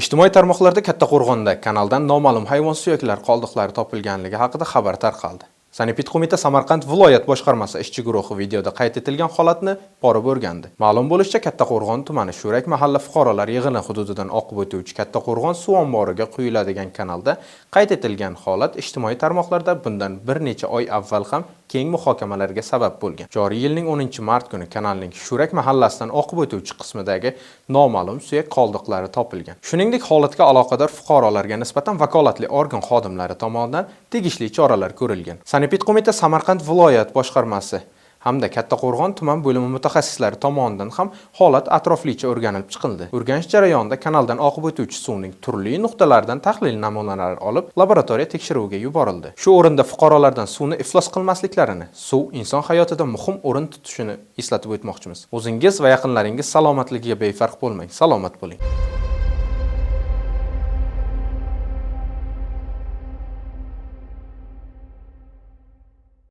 Ijtimoiy tarmoqlarda Kattaqo'rg'onda kanaldan noma'lum hayvon suyaklari qoldiqlari topilganligi haqida xabar tarqaldi. Sanepid qo'mita Samarqand viloyat boshqarmasi ishchi guruhi videoda qayd etilgan holatni borib o'rgandi. Ma'lum bo'lishicha, Kattaqo'rg'on tumani Shurak mahalla fuqarolar yig'ini hududidan oqib o'tuvchi Kattaqo'rg'on suv omboriga quyiladigan kanalda qayd etilgan holat ijtimoiy tarmoqlarda bundan bir necha oy avval ham keng muhokamalarga sabab bo'lgan. Joriy yilning 10-mart kuni kanalning Shurak mahallasidan oqib o'tuvchi qismidagi noma'lum suyak qoldiqlari topilgan. Shuningdek, holatga aloqador fuqarolarga nisbatan vakolatli organ xodimlari tomonidan tegishli choralar ko'rilgan. Sanepid qo'mita Samarqand viloyat boshqarmasi hamda Kattaqo'rg'on tuman bo'limi mutaxassislari tomonidan ham holat atroflicha o'rganilib chiqildi. O'rganish jarayonida kanaldan oqib o'tuvchi suvning turli nuqtalaridan tahlil namunalari olib, laboratoriya tekshiruviga yuborildi. Shu o'rinda fuqarolardan suvni iflos qilmasliklarini, suv inson hayotida muhim o'rin tutishini eslatib o'tmoqchimiz. O'zingiz va yaqinlaringiz salomatligiga befarq bo'lmang. Salomat bo'ling.